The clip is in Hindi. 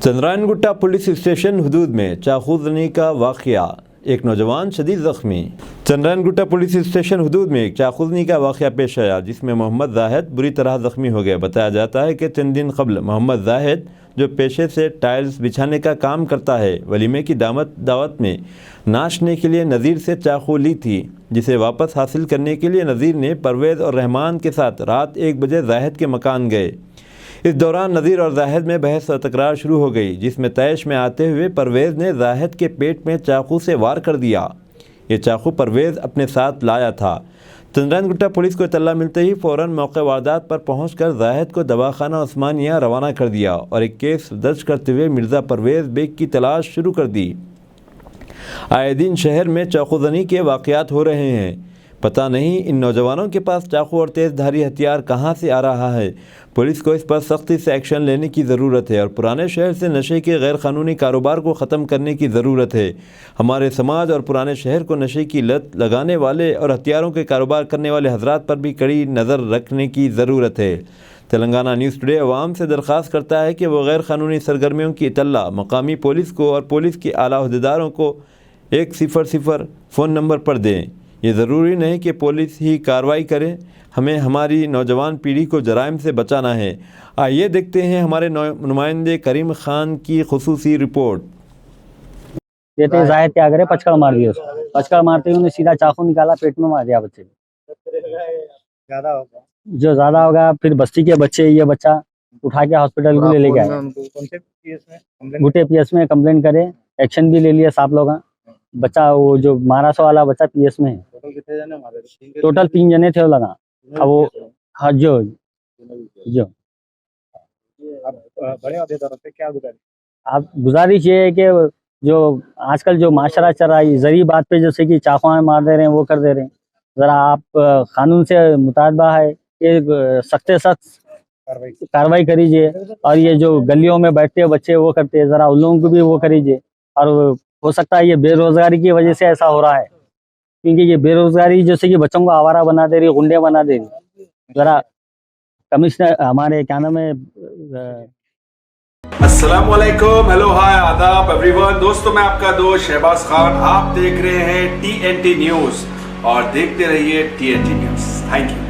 चंद्रायन गुट्टा पुलिस स्टेशन हुदूद में चाकूजनी का वाक़या, एक नौजवान शदीद ज़ख्मी। चंद्रायन गुट्टा पुलिस स्टेशन हुदूद में एक चाकूजनी का वाक़या पेश आया, जिसमें मोहम्मद जाहिद बुरी तरह ज़ख्मी हो गए। बताया जाता है कि चंद दिन कबल मोहम्मद जाहिद, जो पेशे से टाइल्स बिछाने का काम करता है, वलीमे की दावत में नाचने के लिए नज़ीर से चाकू ली थी, जिसे वापस हासिल करने के लिए नज़ीर ने परवेज़ और रहमान के साथ रात 1 बजे जाहिद के मकान गए। इस दौरान नज़ीर और जाहिद में बहस और तकरार शुरू हो गई, जिसमें तैश में आते हुए परवेज़ ने जाहिद के पेट में चाकू से वार कर दिया। ये चाकू परवेज़ अपने साथ लाया था। चंद्रायन गुट्टा पुलिस को इत्तला मिलते ही फ़ौरन मौके वारदात पर पहुंचकर जाहिद को दवाखाना उस्मानिया रवाना कर दिया और एक केस दर्ज करते हुए मिर्ज़ा परवेज़ बेग की तलाश शुरू कर दी। आए दिन शहर में चाकूजनी के वाक़यात हो रहे हैं। पता नहीं इन नौजवानों के पास चाकू और तेज़धारी हथियार कहां से आ रहा है। पुलिस को इस पर सख्ती से एक्शन लेने की ज़रूरत है और पुराने शहर से नशे के गैर कानूनी कारोबार को ख़त्म करने की ज़रूरत है। हमारे समाज और पुराने शहर को नशे की लत लगाने वाले और हथियारों के कारोबार करने वाले हजरात पर भी कड़ी नज़र रखने की ज़रूरत है। तेलंगाना न्यूज़ टुडे अवाम से दरख्वास्त करता है कि वो गैर कानूनी सरगर्मियों की इत्तला मकामी पुलिस को और पुलिस के आला अहदेदारों को 100 फ़ोन नंबर पर दें। ये ज़रूरी नहीं कि पुलिस ही कार्रवाई करे, हमें हमारी नौजवान पीढ़ी को जराइम से बचाना है। आइए देखते हैं हमारे नुमाइंदे करीम खान की खुसूसी रिपोर्ट। कहते जाहिद क्या करे, पचकड़ मार दिया उसको। पचकड़ मारते ही उन्हें सीधा चाकू निकाला, पेट में मार दिया बच्चे को। ज्यादा होगा जो ज़्यादा होगा फिर बस्ती के बच्चे, ये बच्चा उठा के हॉस्पिटल भी ले गए। गुट्टे पीएस में कंप्लेंट करे, एक्शन भी ले लिया साहब लोग। बच्चा वो जो महाराष्ट्र वाला बच्चा पीएस में है। टोटल 3 जने थे वो लगा। अब वो हाँ जो बड़े अहदेदारों से क्या गुजारिश? आप गुजारिश ये है कि जो आजकल जो माशरा चल रहा है, जरिए बात पे जैसे कि चाकुआं मार दे रहे हैं, वो कर दे रहे हैं। ज़रा आप कानून से मुताबिक है कि सख्त से सख्त कार्रवाई करीजिए। और ये जो गलियों में बैठते हैं बच्चे, वो करते हैं, ज़रा उन लोगों को भी वो करीजिए। और हो सकता है ये बेरोजगारी की वजह से ऐसा हो रहा है, क्योंकि ये बेरोजगारी जैसे कि बच्चों को आवारा बना दे रही, गुंडे बना दे रही। जरा कमिश्नर हमारे क्या नाम है, अस्सलाम वालेकुम, हेलो, हाय, आदाब एवरीवन। दोस्तों, मैं आपका दोस्त शहबाज खान, आप देख रहे हैं TNT न्यूज़ और देखते रहिए TNT न्यूज़। Thank you.